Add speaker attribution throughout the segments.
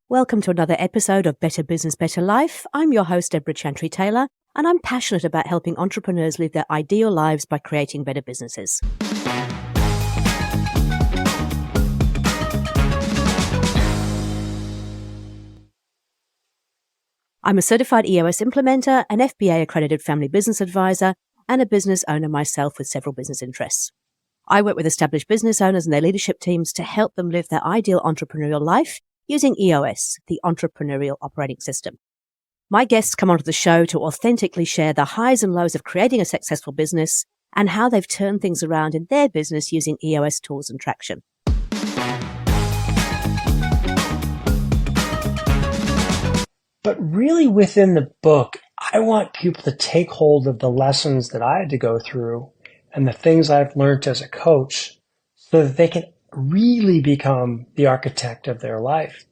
Speaker 1: Welcome to another episode of Better Business, Better Life. I'm your host, Debra Chantry-Taylor, and I'm passionate about helping entrepreneurs live their ideal lives by creating better businesses. I'm a certified EOS implementer, an FBA-accredited family business advisor, and a business owner myself with several business interests. I work with established business owners and their leadership teams to help them live their ideal entrepreneurial life using EOS, the Entrepreneurial Operating System. My guests come onto the show to authentically share the highs and lows of creating a successful business and how they've turned things around in their business using EOS tools and traction.
Speaker 2: But really within the book, I want people to take hold of the lessons that I had to go through and the things I've learned as a coach so that they can really become the architect of their life.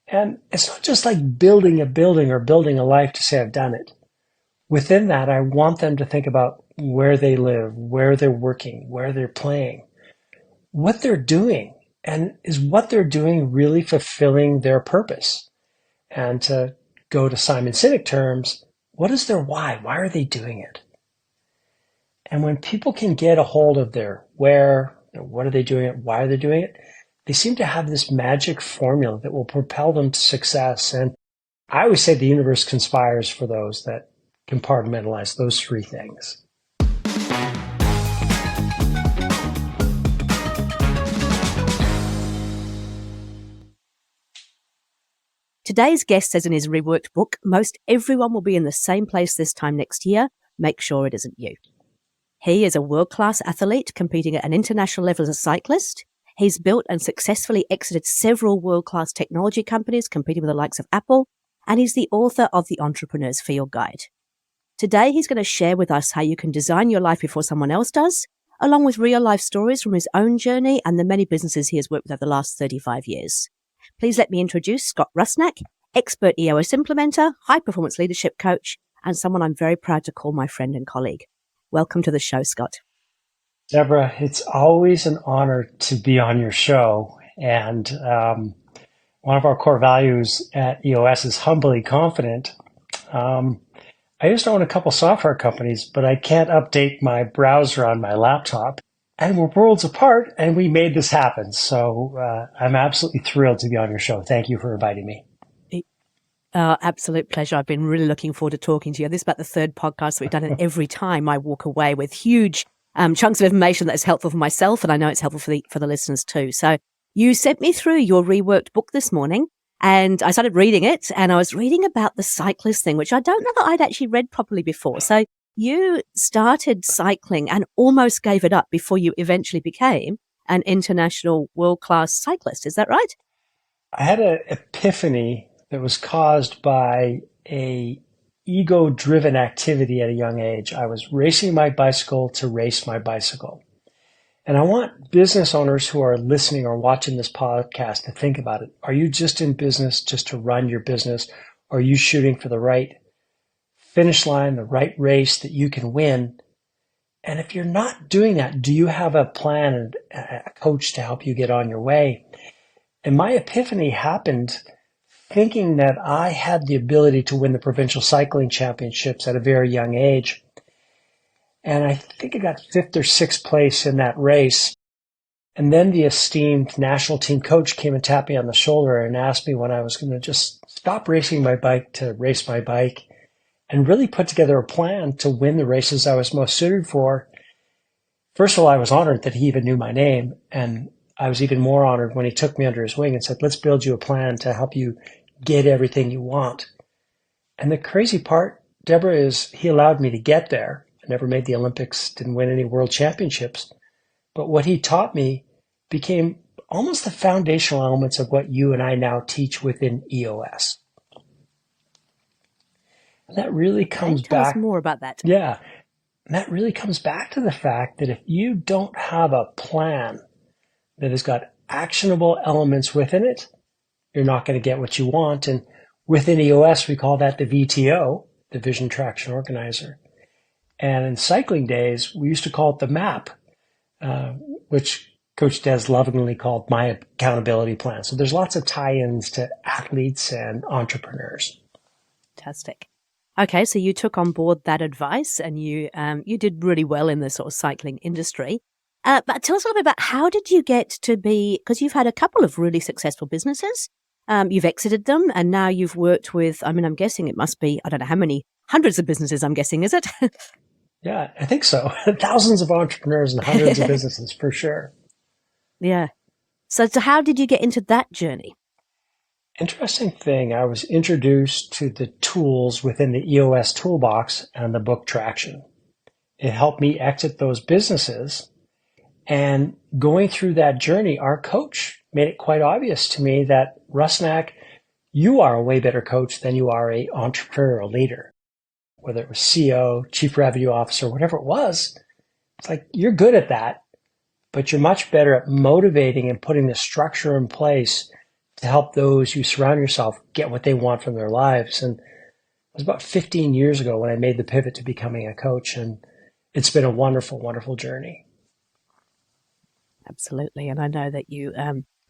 Speaker 2: And it's not just like building a building or building a life to say I've done it. Within that, I want them to think about where they live, where they're working, where they're playing, what they're doing, and is what they're doing really fulfilling their purpose? And to go to Simon Sinek terms, what is their why? Why are they doing it? And when people can get a hold of their where, what are they doing it, why are they doing it, they seem to have this magic formula that will propel them to success. And I always say the universe conspires for those that compartmentalize those three things.
Speaker 1: Today's guest says in his reworked book, most everyone will be in the same place this time next year. Make sure it isn't you. He is a world-class athlete competing at an international level as a cyclist. He's built and successfully exited several world-class technology companies competing with the likes of Apple, and he's the author of the Entrepreneur's Field Guide. Today, he's going to share with us how you can design your life before someone else does, along with real-life stories from his own journey and the many businesses he has worked with over the last 35 years. Please let me introduce Scott Rusnak, expert EOS implementer, high-performance leadership coach, and someone I'm very proud to call my friend and colleague. Welcome to the show, Scott.
Speaker 2: Debra, it's always an honor to be on your show. And one of our core values at EOS is humbly confident. I used to own a couple software companies, but I can't update my browser on my laptop. And we're worlds apart, and we made this happen. So I'm absolutely thrilled to be on your show. Thank you for inviting me.
Speaker 1: Absolute pleasure. I've been really looking forward to talking to you. This is about the third podcast that we've done, and every time I walk away with huge chunks of information that is helpful for myself, and I know it's helpful for the listeners too. So you sent me through your reworked book this morning, and I started reading it, and I was reading about the cyclist thing, which I don't know that I'd actually read properly before. So you started cycling and almost gave it up before you eventually became an international world-class cyclist. Is that right?
Speaker 2: I had an epiphany that was caused by a ego-driven activity at a young age. I was racing my bicycle to race my bicycle. And I want business owners who are listening or watching this podcast to think about it. Are you just in business just to run your business? Or are you shooting for the right finish line, the right race that you can win? And if you're not doing that, do you have a plan and a coach to help you get on your way? And my epiphany happened thinking that I had the ability to win the provincial cycling championships at a very young age. And I think I got 5th or 6th place in that race. And then the esteemed national team coach came and tapped me on the shoulder and asked me when I was going to just stop racing my bike to race my bike and really put together a plan to win the races I was most suited for. First of all, I was honored that he even knew my name. And I was even more honored when he took me under his wing and said, let's build you a plan to help you get everything you want. And the crazy part, Debra, is he allowed me to get there. I never made the Olympics, didn't win any world championships. But what he taught me became almost the foundational elements of what you and I now teach within EOS. And that really comes
Speaker 1: Tell
Speaker 2: back.
Speaker 1: us more about that.
Speaker 2: Yeah. And that really comes back to the fact that if you don't have a plan that has got actionable elements within it, you're not going to get what you want. And within EOS, we call that the VTO, the Vision Traction Organizer. And in cycling days, we used to call it the MAP, which Coach Des lovingly called my accountability plan. So there's lots of tie-ins to athletes and entrepreneurs.
Speaker 1: Fantastic. Okay, so you took on board that advice and you did really well in the sort of cycling industry. But tell us a little bit about how did you get to be, because you've had a couple of really successful businesses. You've exited them and now you've worked with, I mean, I'm guessing it must be, I don't know how many, hundreds of businesses, I'm guessing, is it?
Speaker 2: Yeah, I think so. Thousands of entrepreneurs and hundreds of businesses for sure.
Speaker 1: Yeah. So how did you get into that journey?
Speaker 2: Interesting thing, I was introduced to the tools within the EOS toolbox and the book Traction. It helped me exit those businesses. And going through that journey, our coach made it quite obvious to me that, Rusnak, you are a way better coach than you are a entrepreneurial leader. Whether it was CEO, chief revenue officer, whatever it was, it's like, you're good at that, but you're much better at motivating and putting the structure in place to help those you surround yourself get what they want from their lives. And it was about 15 years ago when I made the pivot to becoming a coach. And it's been a wonderful, wonderful journey.
Speaker 1: Absolutely. And I know that you,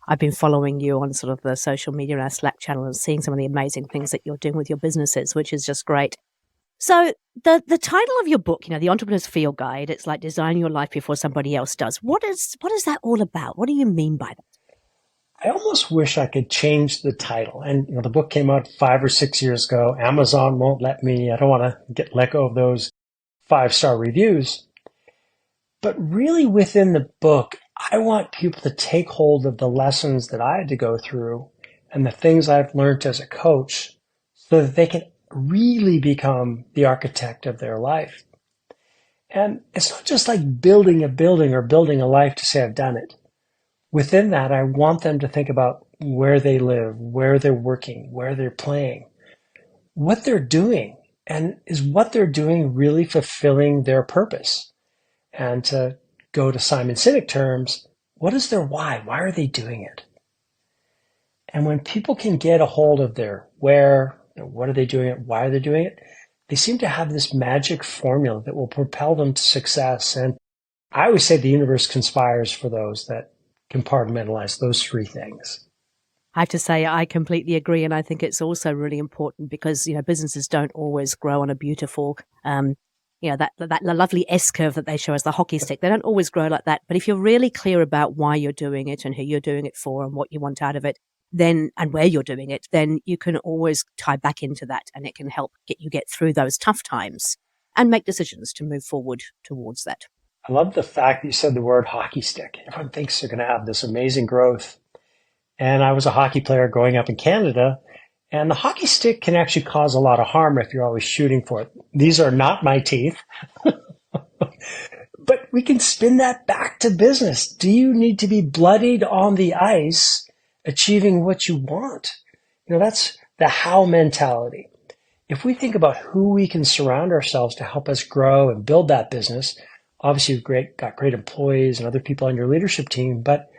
Speaker 1: I've been following you on sort of the social media and our Slack channel and seeing some of the amazing things that you're doing with your businesses, which is just great. So the title of your book, The Entrepreneur's Field Guide, it's like designing your life before somebody else does. What is that all about? What do you mean by that?
Speaker 2: I almost wish I could change the title. And the book came out 5 or 6 years ago. Amazon won't let me. I don't want to let go of those 5-star reviews. But really within the book, I want people to take hold of the lessons that I had to go through and the things I've learned as a coach so that they can really become the architect of their life. And it's not just like building a building or building a life to say I've done it. Within that, I want them to think about where they live, where they're working, where they're playing, what they're doing, and is what they're doing really fulfilling their purpose? And to go to Simon Sinek terms, what is their why? Why are they doing it? And when people can get a hold of their where, what are they doing it, why are they doing it, they seem to have this magic formula that will propel them to success. And I always say the universe conspires for those that compartmentalize those 3 things.
Speaker 1: I have to say, I completely agree. And I think it's also really important because, businesses don't always grow on a beautiful, that lovely S-curve that they show as the hockey stick. They don't always grow like that. But if you're really clear about why you're doing it and who you're doing it for and what you want out of it, then, and where you're doing it, then you can always tie back into that and it can help get through those tough times and make decisions to move forward towards that.
Speaker 2: I love the fact that you said the word hockey stick. Everyone thinks they're going to have this amazing growth. And I was a hockey player growing up in Canada, and the hockey stick can actually cause a lot of harm if you're always shooting for it. These are not my teeth. But we can spin that back to business. Do you need to be bloodied on the ice achieving what you want? That's the how mentality. If we think about who we can surround ourselves to help us grow and build that business, obviously you've got great employees and other people on your leadership team, but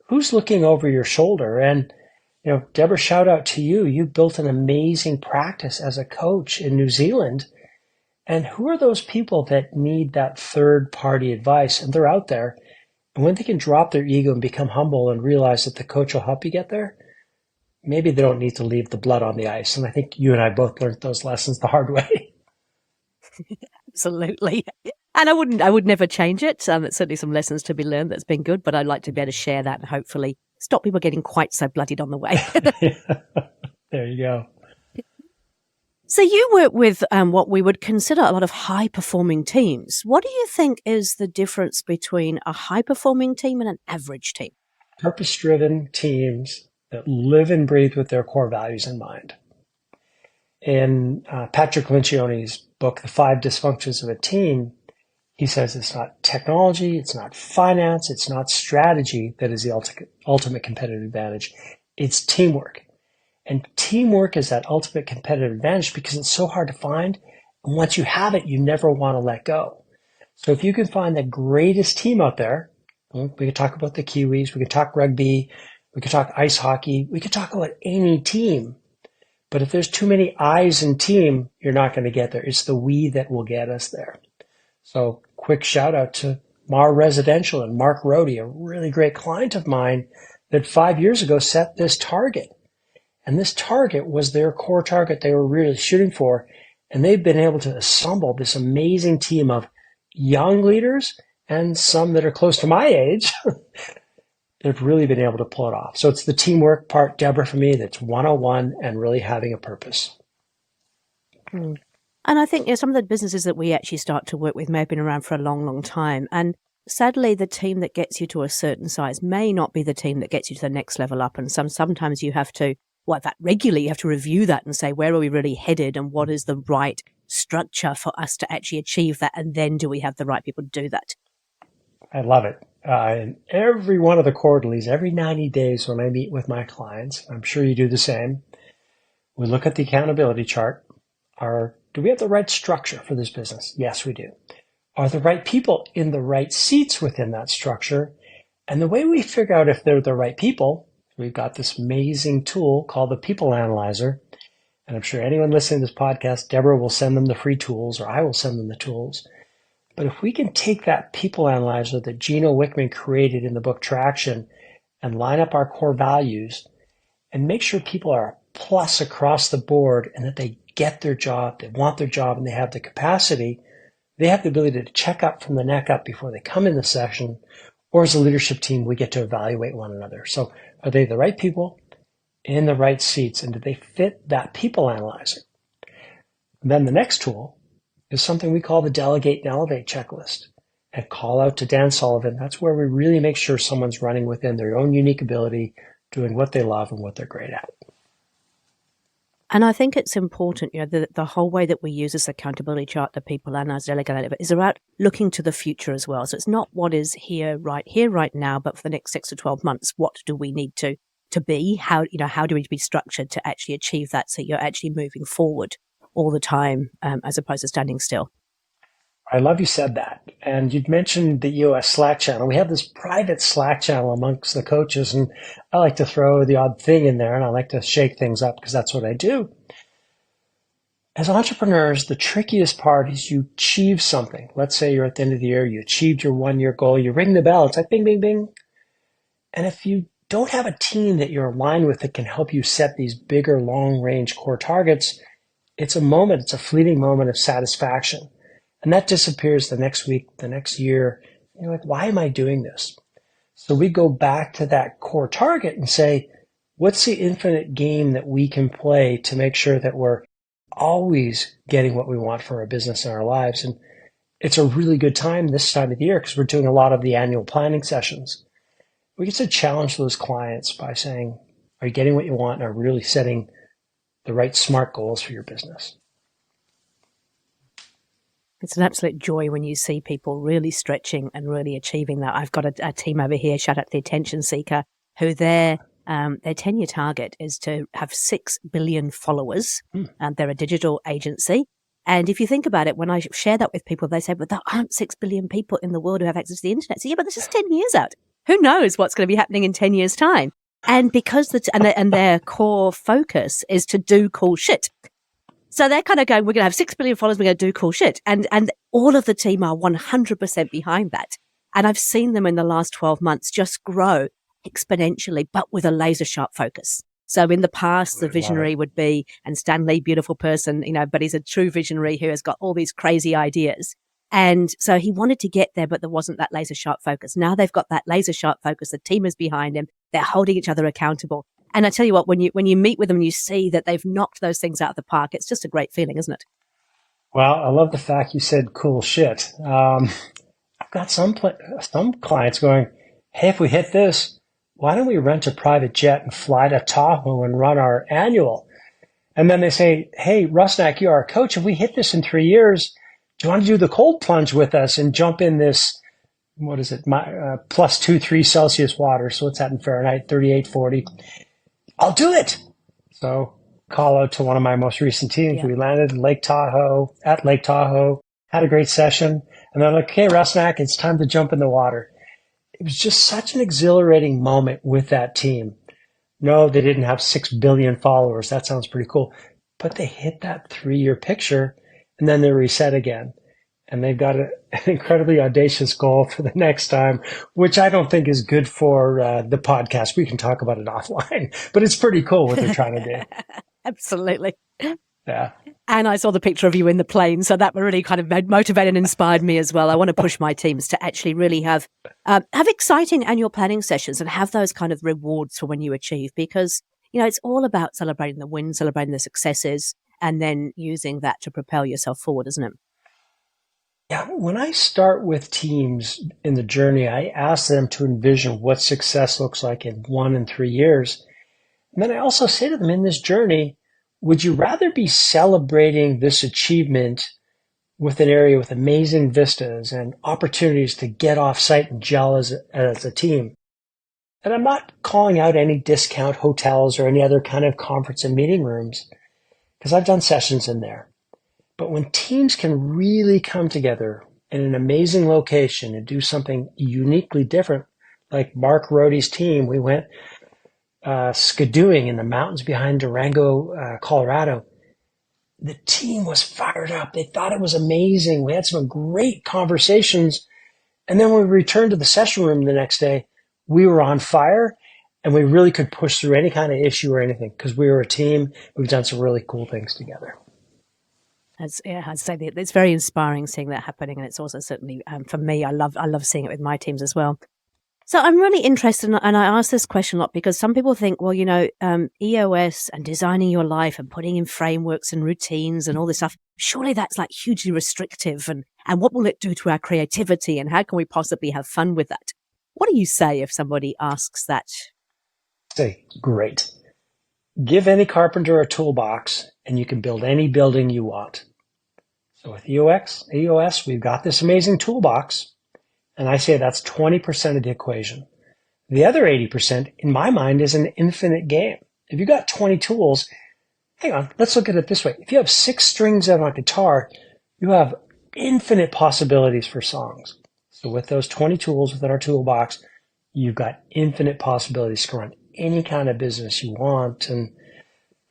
Speaker 2: who's looking over your shoulder? And, Debra, shout out to you. You built an amazing practice as a coach in New Zealand. And who are those people that need that third party advice? And they're out there. And when they can drop their ego and become humble and realize that the coach will help you get there, maybe they don't need to leave the blood on the ice. And I think you and I both learned those lessons the hard way.
Speaker 1: Absolutely. And I would never change it. There's certainly some lessons to be learned that's been good, but I'd like to be able to share that and hopefully stop people getting quite so bloodied on the way.
Speaker 2: There you go.
Speaker 1: So you work with what we would consider a lot of high-performing teams. What do you think is the difference between a high-performing team and an average team?
Speaker 2: Purpose-driven teams that live and breathe with their core values in mind. In Patrick Lencioni's book, The 5 Dysfunctions of a Team, he says it's not technology, it's not finance, it's not strategy that is the ultimate competitive advantage. It's teamwork. And teamwork is that ultimate competitive advantage because it's so hard to find. And once you have it, you never want to let go. So if you can find the greatest team out there, we can talk about the Kiwis, we can talk rugby, we can talk ice hockey, we can talk about any team. But if there's too many I's in team, you're not going to get there. It's the we that will get us there. So quick shout out to Mar Residential and Mark Rohde, a really great client of mine that 5 years ago set this target. And this target was their core target they were really shooting for. And they've been able to assemble this amazing team of young leaders and some that are close to my age. They've really been able to pull it off. So it's the teamwork part, Debra, for me, that's 101 and really having a purpose.
Speaker 1: And I think some of the businesses that we actually start to work with may have been around for a long, long time. And sadly, the team that gets you to a certain size may not be the team that gets you to the next level up. And sometimes you have to, in fact, regularly you have to review that and say, where are we really headed and what is the right structure for us to actually achieve that? And then do we have the right people to do that?
Speaker 2: I love it. In every one of the quarterlies, every 90 days when I meet with my clients, I'm sure you do the same, we look at the accountability chart. Do we have the right structure for this business? Yes, we do. Are the right people in the right seats within that structure? And the way we figure out if they're the right people, we've got this amazing tool called the People Analyzer. And I'm sure anyone listening to this podcast, Debra will send them the free tools, or I will send them the tools. But if we can take that People Analyzer that Gino Wickman created in the book Traction and line up our core values and make sure people are a plus across the board and that they get their job, they want their job, and they have the capacity, they have the ability to check up from the neck up before they come in the session, or as a leadership team, we get to evaluate one another. So are they the right people in the right seats, and do they fit that People Analyzer? And then the next tool is something we call the Delegate and Elevate checklist. And call out to Dan Sullivan. That's where we really make sure someone's running within their own unique ability, doing what they love and what they're great at.
Speaker 1: And I think it's important, the whole way that we use this accountability chart, the People Analyzer, Delegate, is about looking to the future as well. So it's not what is here, right now, but for the next 6 to 12 months, what do we need to be? How do we be structured to actually achieve that? So you're actually moving forward all the time, as opposed to standing still.
Speaker 2: I love you said that. And you'd mentioned the US Slack channel. We have this private Slack channel amongst the coaches, and I like to throw the odd thing in there, and I like to shake things up because that's what I do. As entrepreneurs, the trickiest part is you achieve something. Let's say you're at the end of the year, you achieved your 1-year goal, you ring the bell, it's like bing, bing, bing. And if you don't have a team that you're aligned with that can help you set these bigger long-range core targets, it's a fleeting moment of satisfaction. And that disappears the next week, the next year. You're like, why am I doing this? So we go back to that core target and say, what's the infinite game that we can play to make sure that we're always getting what we want for our business and our lives? And it's a really good time this time of the year because we're doing a lot of the annual planning sessions. We get to challenge those clients by saying, are you getting what you want and are really setting the right SMART goals for your business?
Speaker 1: It's an absolute joy when you see people really stretching and really achieving that. I've got a team over here, shout out to the Attention Seeker, who their 10-year target is to have 6 billion followers. And they're a digital agency. And if you think about it, when I share that with people, they say, but there aren't 6 billion people in the world who have access to the internet. So yeah, but this is 10 years out. Who knows what's going to be happening in 10 years' time? And because and their core focus is to do cool shit. So they're kind of going, we're going to have 6 billion followers, we're going to do cool shit. And all of the team are 100% behind that. And I've seen them in the last 12 months just grow exponentially, but with a laser sharp focus. So in the past, the visionary would be, and Stanley, beautiful person, but he's a true visionary who has got all these crazy ideas. And so he wanted to get there, but there wasn't that laser sharp focus. Now they've got that laser sharp focus. The team is behind him. They're holding each other accountable. And I tell you what, when you meet with them and you see that they've knocked those things out of the park, it's just a great feeling, isn't it?
Speaker 2: Well, I love the fact you said cool shit. I've got some clients going, hey, if we hit this, why don't we rent a private jet and fly to Tahoe and run our annual? And then they say, hey, Rusnak, you're our coach. If we hit this in 3 years, do you want to do the cold plunge with us and jump in this, what is it, plus 2-3 Celsius water? So what's that in Fahrenheit? 38, 40. I'll do it. So call out to one of my most recent teams. Yeah. We landed in Lake Tahoe, had a great session. And they're like, okay, Rusnak, it's time to jump in the water. It was just such an exhilarating moment with that team. No, they didn't have 6 billion followers. That sounds pretty cool. But they hit that 3-year picture and then they reset again. and they've got an incredibly audacious goal for the next time, which I don't think is good for the podcast. We can talk about it offline, but it's pretty cool what they're trying to do.
Speaker 1: Absolutely.
Speaker 2: Yeah.
Speaker 1: And I saw the picture of you in the plane, so that really kind of motivated and inspired me as well. I want to push my teams to actually really have exciting annual planning sessions and have those kind of rewards for when you achieve, because, you know, it's all about celebrating the wins, celebrating the successes, and then using that to propel yourself forward, isn't it?
Speaker 2: Yeah. When I start with teams in the journey, I ask them to envision what success looks like in 1 and 3 years. And then I also say to them, in this journey, would you rather be celebrating this achievement with an area with amazing vistas and opportunities to get off site and gel as a team? And I'm not calling out any discount hotels or any other kind of conference and meeting rooms, because I've done sessions in there. But when teams can really come together in an amazing location and do something uniquely different, like Mark Rohde's team, we went skidooing in the mountains behind Durango, Colorado. The team was fired up. They thought it was amazing. We had some great conversations. And then when we returned to the session room the next day, we were on fire, and we really could push through any kind of issue or anything because we were a team. We've done some really cool things together.
Speaker 1: I'd say that it's very inspiring seeing that happening, and it's also certainly for me, I love seeing it with my teams as well. So I'm really interested, and I ask this question a lot because some people think, well, you know, EOS and designing your life and putting in frameworks and routines and all this stuff, surely that's like hugely restrictive, and what will it do to our creativity, and how can we possibly have fun with that? What do you say if somebody asks that?
Speaker 2: Say, great. Give any carpenter a toolbox and you can build any building you want. So with EOS, we've got this amazing toolbox, and I say that's 20% of the equation. The other 80%, in my mind, is an infinite game. If you got 20 tools, hang on, let's look at it this way. If you have 6 strings on a guitar, you have infinite possibilities for songs. So with those 20 tools within our toolbox, you've got infinite possibilities to run any kind of business you want. And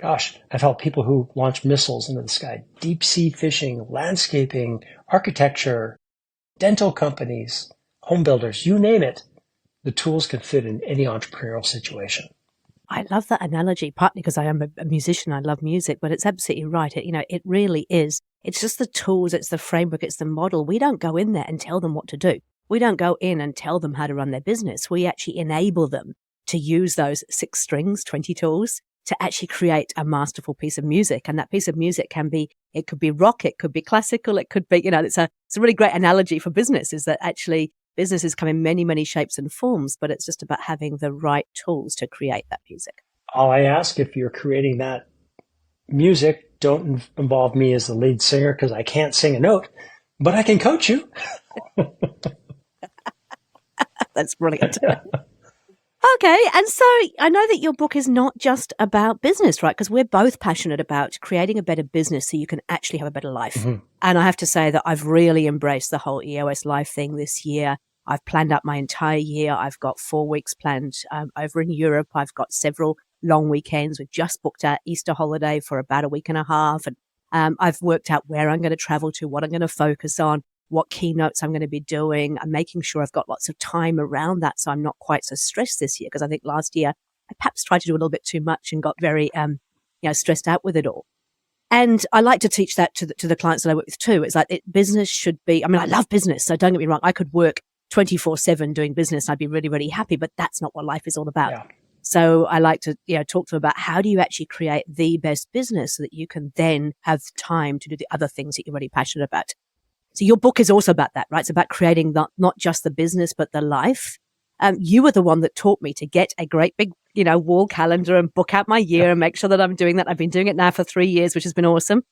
Speaker 2: gosh, I've helped people who launch missiles into the sky, deep sea fishing, landscaping, architecture, dental companies, home builders, you name it. The tools can fit in any entrepreneurial situation.
Speaker 1: I love that analogy, partly because I am a musician. I love music, but it's absolutely right. It really is. It's just the tools, it's the framework, it's the model. We don't go in there and tell them what to do. We don't go in and tell them how to run their business. We actually enable them to use those 6 strings, 20 tools, to actually create a masterful piece of music. And that piece of music it could be rock, it could be classical, it could be, it's a really great analogy for business, is that actually businesses come in many, many shapes and forms, but it's just about having the right tools to create that music.
Speaker 2: All I ask, if you're creating that music, don't involve me as the lead singer because I can't sing a note, but I can coach you.
Speaker 1: That's brilliant. Okay. And so I know that your book is not just about business, right? Because we're both passionate about creating a better business so you can actually have a better life. Mm-hmm. And I have to say that I've really embraced the whole EOS life thing this year. I've planned out my entire year. I've got 4 weeks planned over in Europe. I've got several long weekends. We've just booked our Easter holiday for about a week and a half. And I've worked out where I'm going to travel to, what I'm going to focus on, what keynotes I'm going to be doing. I'm making sure I've got lots of time around that so I'm not quite so stressed this year, because I think last year I perhaps tried to do a little bit too much and got very stressed out with it all. And I like to teach that to the clients that I work with too. It's like business should be, I love business, so don't get me wrong. I could work 24/7 doing business. I'd be really, really happy, but that's not what life is all about. Yeah. So I like to talk to them about how do you actually create the best business so that you can then have time to do the other things that you're really passionate about. So your book is also about that, right? It's about creating not just the business, but the life. You were the one that taught me to get a great big, wall calendar and book out my year and make sure that I'm doing that. I've been doing it now for 3 years, which has been awesome.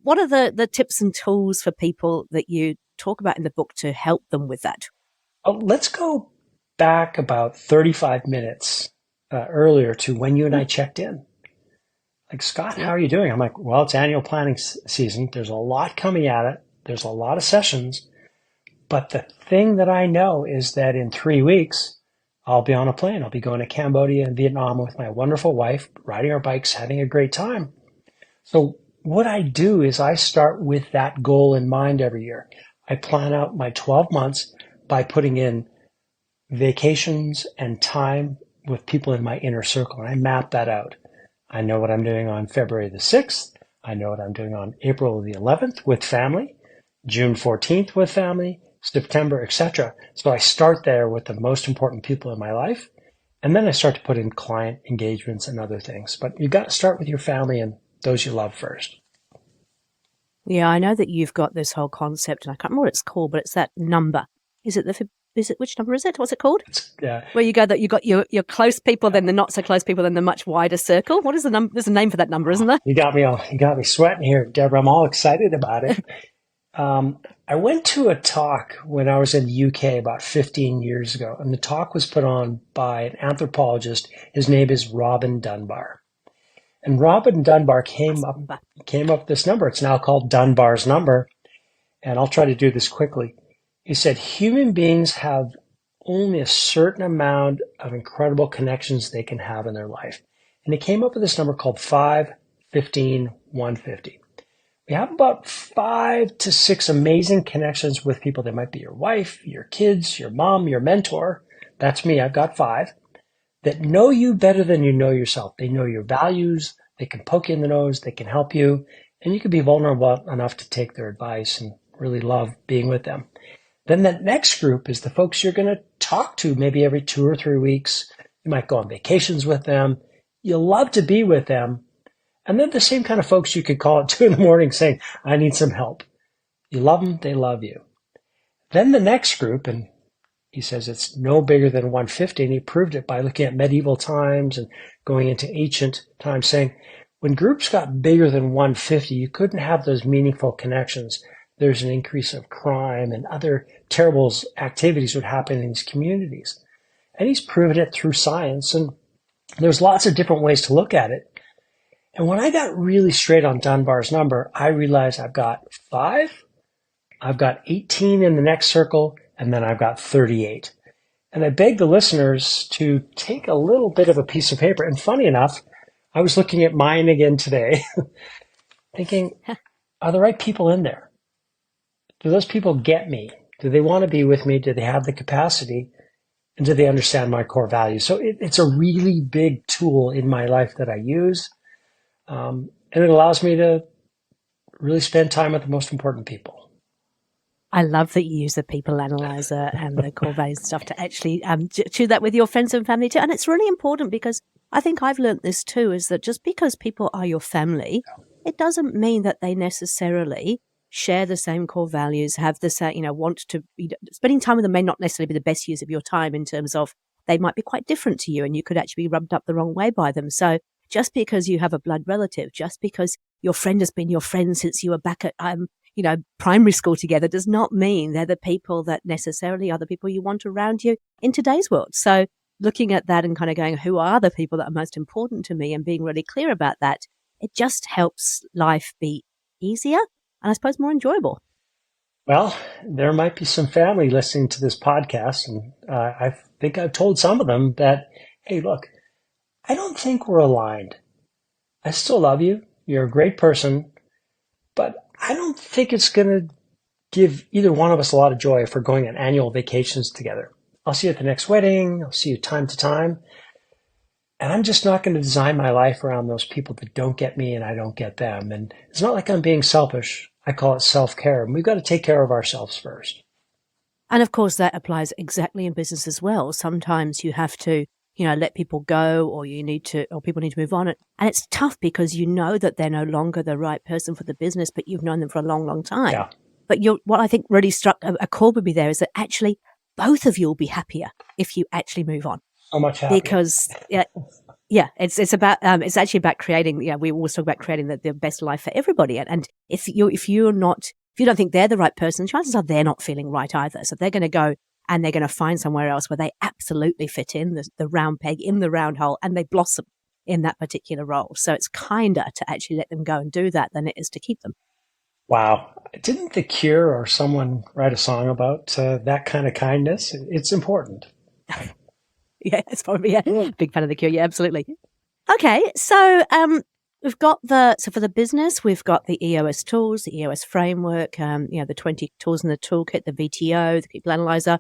Speaker 1: What are the tips and tools for people that you talk about in the book to help them with that?
Speaker 2: Let's go back about 35 minutes earlier to when you and I checked in. Like, Scott, how are you doing? I'm like, well, it's annual planning season. There's a lot coming at it. There's a lot of sessions. But the thing that I know is that in 3 weeks, I'll be on a plane. I'll be going to Cambodia and Vietnam with my wonderful wife, riding our bikes, having a great time. So what I do is I start with that goal in mind every year. I plan out my 12 months by putting in vacations and time with people in my inner circle. And I map that out. I know what I'm doing on February the 6th. I know what I'm doing on April the 11th with family, June 14th with family, September, etc. So I start there with the most important people in my life. And then I start to put in client engagements and other things. But you've got to start with your family and those you love first.
Speaker 1: Yeah, I know that you've got this whole concept, and I can't remember what it's called, but it's that number. Which number is it? What's it called? Where you go that you got your close people, then the not so close people, then the much wider circle. What is the number? There's a name for that number, isn't there?
Speaker 2: You got me sweating here, Deborah. I'm all excited about it. I went to a talk when I was in the UK about 15 years ago, and the talk was put on by an anthropologist. His name is Robin Dunbar. And Robin Dunbar came up with this number. It's now called Dunbar's number. And I'll try to do this quickly. He said, human beings have only a certain amount of incredible connections they can have in their life. And he came up with this number called 5, 15, 150. We have about 5 to 6 amazing connections with people. They might be your wife, your kids, your mom, your mentor. That's me. I've got 5 that know you better than you know yourself. They know your values. They can poke you in the nose. They can help you. And you can be vulnerable enough to take their advice and really love being with them. Then the next group is the folks you're going to talk to maybe every 2 or 3 weeks. You might go on vacations with them. You'll love to be with them. And then the same kind of folks you could call at 2 a.m. saying, I need some help. You love them. They love you. Then the next group, and he says it's no bigger than 150, and he proved it by looking at medieval times and going into ancient times, saying when groups got bigger than 150, you couldn't have those meaningful connections. There's an increase of crime and other terrible activities would happen in these communities. And he's proven it through science, and there's lots of different ways to look at it. And when I got really straight on Dunbar's number, I realized I've got 5, I've got 18 in the next circle, and then I've got 38. And I beg the listeners to take a little bit of a piece of paper. And funny enough, I was looking at mine again today, thinking, are the right people in there? Do those people get me? Do they want to be with me? Do they have the capacity? And do they understand my core values? So it's a really big tool in my life that I use. And it allows me to really spend time with the most important people.
Speaker 1: I love that you use the people analyzer and the core values stuff to actually do that with your friends and family too. And it's really important because I think I've learned this too, is that just because people are your family, it doesn't mean that they necessarily share the same core values, have the same, want to be, spending time with them may not necessarily be the best use of your time in terms of they might be quite different to you and you could actually be rubbed up the wrong way by them. So just because you have a blood relative, just because your friend has been your friend since you were back at, primary school together does not mean they're the people that necessarily are the people you want around you in today's world. So looking at that and kind of going, who are the people that are most important to me and being really clear about that, it just helps life be easier and I suppose more enjoyable.
Speaker 2: Well, there might be some family listening to this podcast, and I think I've told some of them that, hey, look, I don't think we're aligned. I still love you. You're a great person, but I don't think it's going to give either one of us a lot of joy if we're going on annual vacations together. I'll see you at the next wedding. I'll see you time to time. And I'm just not going to design my life around those people that don't get me and I don't get them. And it's not like I'm being selfish. I call it self-care. And we've got to take care of ourselves first.
Speaker 1: And of course, that applies exactly in business as well. Sometimes you have to, let people go or people need to move on. And it's tough because you know that they're no longer the right person for the business, but you've known them for a long, long time.
Speaker 2: Yeah.
Speaker 1: But what I think really struck a chord with me there is that actually both of you will be happier if you actually move on.
Speaker 2: So much happier.
Speaker 1: Because it's about it's actually about creating. We always talk about creating the best life for everybody. And if you don't think they're the right person, chances are they're not feeling right either. So they're going to go and they're going to find somewhere else where they absolutely fit in, the round peg in the round hole, and they blossom in that particular role. So it's kinder to actually let them go and do that than it is to keep them.
Speaker 2: Wow. Didn't The Cure or someone write a song about that kind of kindness? It's important.
Speaker 1: Yeah, it's probably a big fan of The Cure. Yeah, absolutely. Okay, so We've got so for the business, we've got the EOS tools, the EOS framework, the 20 tools in the toolkit, the VTO, the people analyzer.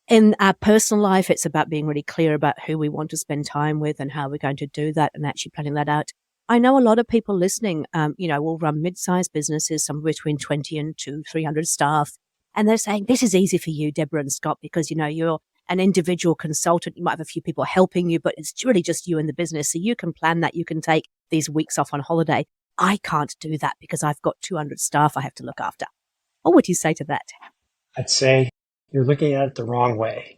Speaker 1: In our personal life, it's about being really clear about who we want to spend time with and how we're going to do that and actually planning that out. I know a lot of people listening, will run mid-sized businesses, somewhere between 20 and 300 staff. And they're saying, this is easy for you, Debra and Scott, because, you're an individual consultant. You might have a few people helping you, but it's really just you and the business. So you can plan that. You can take these weeks off on holiday. I can't do that because I've got 200 staff I have to look after. What would you say to that?
Speaker 2: I'd say you're looking at it the wrong way.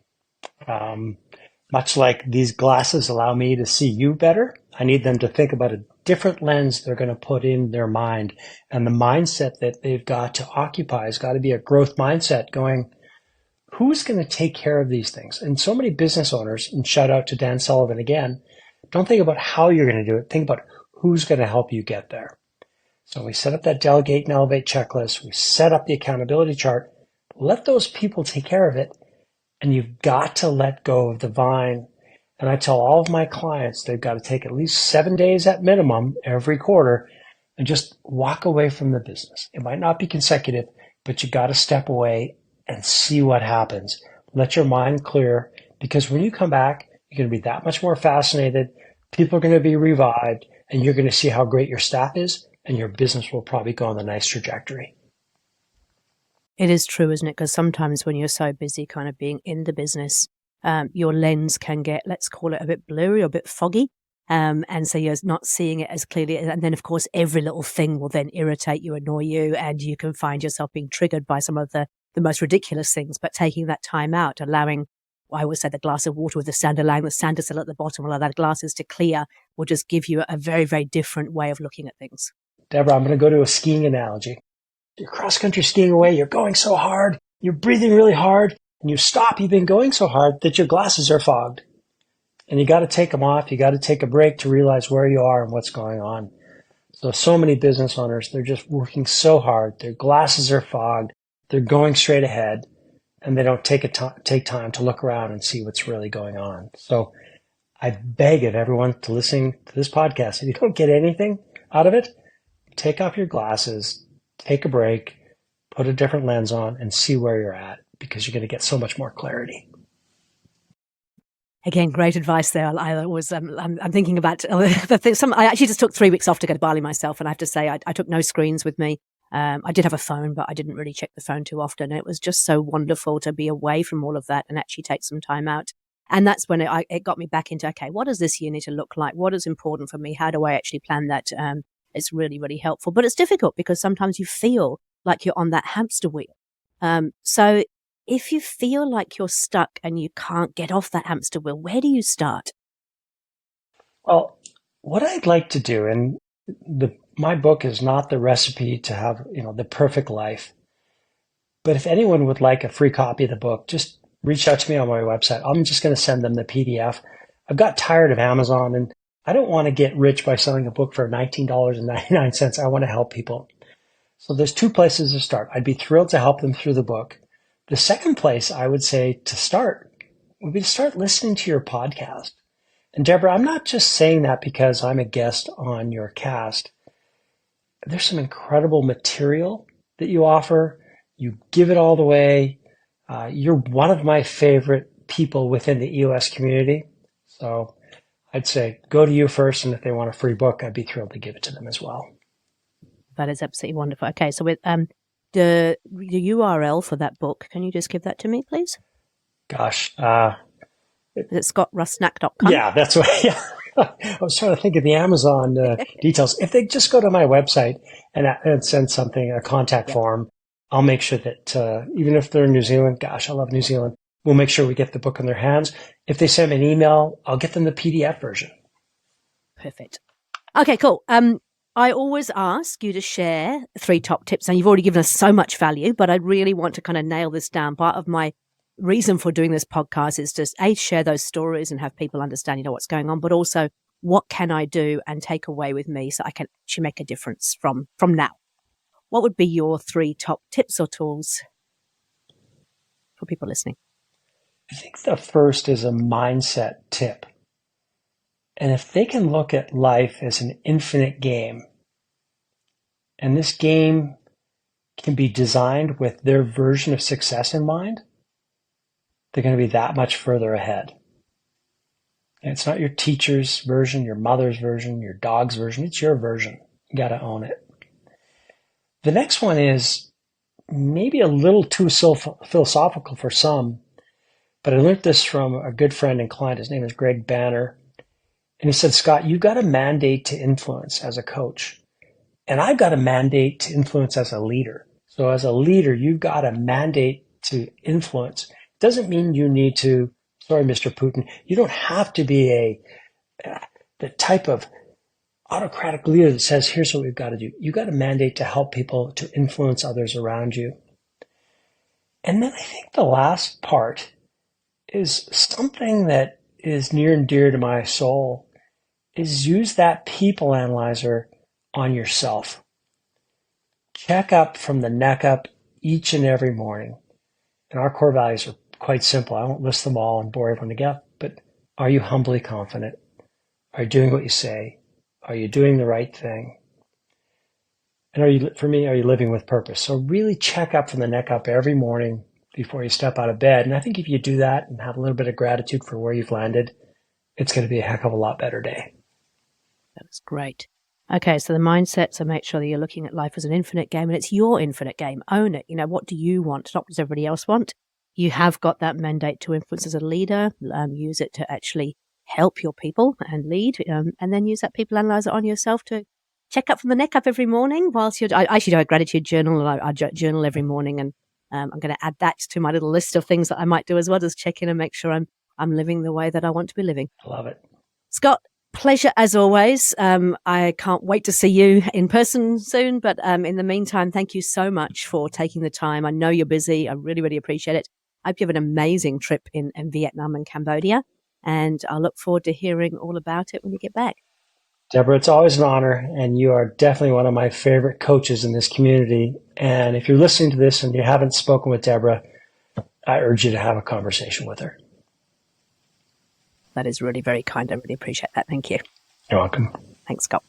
Speaker 2: Much like these glasses allow me to see you better, I need them to think about a different lens they're going to put in their mind. And the mindset that they've got to occupy has got to be a growth mindset going, who's going to take care of these things? And so many business owners, and shout out to Dan Sullivan again, don't think about how you're going to do it. Think about who's going to help you get there. So we set up that delegate and elevate checklist. We set up the accountability chart. Let those people take care of it. And you've got to let go of the vine. And I tell all of my clients they've got to take at least 7 days at minimum every quarter and just walk away from the business. It might not be consecutive, but you got to step away and see what happens. Let your mind clear, because when you come back, you're going to be that much more fascinated. People are going to be revived, and you're going to see how great your staff is, and your business will probably go on a nice trajectory.
Speaker 1: It is true, isn't it? Because sometimes when you're so busy kind of being in the business, your lens can get, let's call it, a bit blurry or a bit foggy. And so you're not seeing it as clearly. And then, of course, every little thing will then irritate you, annoy you, and you can find yourself being triggered by some of the most ridiculous things. But taking that time out, allowing, I always say, the glass of water with the sand, allowing the sand to settle at the bottom, allow that glasses to clear, will just give you a very, very different way of looking at things.
Speaker 2: Debra, I'm going to go to a skiing analogy. You're cross-country skiing away. You're going so hard. You're breathing really hard. And you stop. You've been going so hard that your glasses are fogged. And you got to take them off. You got to take a break to realize where you are and what's going on. So many business owners, they're just working so hard. Their glasses are fogged. They're going straight ahead. And they don't take time to look around and see what's really going on. So I beg of everyone to listen to this podcast. If you don't get anything out of it, take off your glasses, take a break, put a different lens on, and see where you're at, because you're going to get so much more clarity.
Speaker 1: Again, great advice there. I'm thinking about the thing. I actually just took 3 weeks off to go to Bali myself, and I have to say I took no screens with me. I did have a phone, but I didn't really check the phone too often. It was just so wonderful to be away from all of that and actually take some time out. And that's when it got me back into, okay, what does this year need to look like? What is important for me? How do I actually plan that? It's really, really helpful. But it's difficult because sometimes you feel like you're on that hamster wheel. So if you feel like you're stuck and you can't get off that hamster wheel, where do you start?
Speaker 2: Well, what I'd like to do, and my book is not the recipe to have, the perfect life. But if anyone would like a free copy of the book, just reach out to me on my website. I'm just going to send them the PDF. I've got tired of Amazon, and I don't want to get rich by selling a book for $19.99. I want to help people. So there's 2 places to start. I'd be thrilled to help them through the book. The second place I would say to start would be to start listening to your podcast. And Debra, I'm not just saying that because I'm a guest on your cast. There's some incredible material that you offer. You give it all the way. You're one of my favorite people within the EOS community. So I'd say go to you first. And if they want a free book, I'd be thrilled to give it to them as well.
Speaker 1: That is absolutely wonderful. Okay, so with the URL for that book, can you just give that to me, please?
Speaker 2: Gosh.
Speaker 1: Is it scottrusnak.com?
Speaker 2: Yeah, that's right. Yeah. I was trying to think of the Amazon details. If they just go to my website and send something, a contact form, I'll make sure that even if they're in New Zealand, gosh, I love New Zealand, we'll make sure we get the book in their hands. If they send me an email, I'll get them the PDF version.
Speaker 1: Perfect. Okay, cool. I always ask you to share 3 top tips, and you've already given us so much value, but I really want to kind of nail this down. Part of my reason for doing this podcast is just share those stories and have people understand, what's going on, but also what can I do and take away with me so I can actually make a difference from now. What would be your 3 top tips or tools for people listening?
Speaker 2: I think the first is a mindset tip. And if they can look at life as an infinite game, and this game can be designed with their version of success in mind, they're going to be that much further ahead. And it's not your teacher's version, your mother's version, your dog's version. It's your version. You got to own it. The next one is maybe a little too philosophical for some, but I learned this from a good friend and client. His name is Greg Banner. And he said, Scott, you've got a mandate to influence as a coach. And I've got a mandate to influence as a leader. So as a leader, you've got a mandate to influence. It doesn't mean you need to, sorry, Mr. Putin, you don't have to be the type of autocratic leader that says, here's what we've got to do. You've got a mandate to help people, to influence others around you. And then I think the last part is something that is near and dear to my soul, is use that people analyzer on yourself. Check up from the neck up each and every morning. And our core values are quite simple. I won't list them all and bore everyone to death, but are you humbly confident? Are you doing what you say? Are you doing the right thing? And are you living with purpose? So really check up from the neck up every morning before you step out of bed. And I think if you do that and have a little bit of gratitude for where you've landed, it's going to be a heck of a lot better day.
Speaker 1: That's great. Okay, so the mindset, so make sure that you're looking at life as an infinite game, and it's your infinite game. Own it. What do you want? Not what does everybody else want. You have got that mandate to influence as a leader. Use it to actually help your people and lead, and then use that people analyzer on yourself to check up from the neck up every morning whilst I actually do a gratitude journal, and I journal every morning, and I'm going to add that to my little list of things that I might do as well, just check in and make sure I'm living the way that I want to be living.
Speaker 2: I love it.
Speaker 1: Scott, pleasure as always. I can't wait to see you in person soon, but in the meantime, thank you so much for taking the time. I know you're busy. I really, really appreciate it. I hope you have an amazing trip in Vietnam and Cambodia, and I look forward to hearing all about it when you get back.
Speaker 2: Debra, it's always an honor, and you are definitely one of my favorite coaches in this community. And if you're listening to this and you haven't spoken with Debra, I urge you to have a conversation with her.
Speaker 1: That is really very kind. I really appreciate that. Thank you.
Speaker 2: You're welcome.
Speaker 1: Thanks, Scott.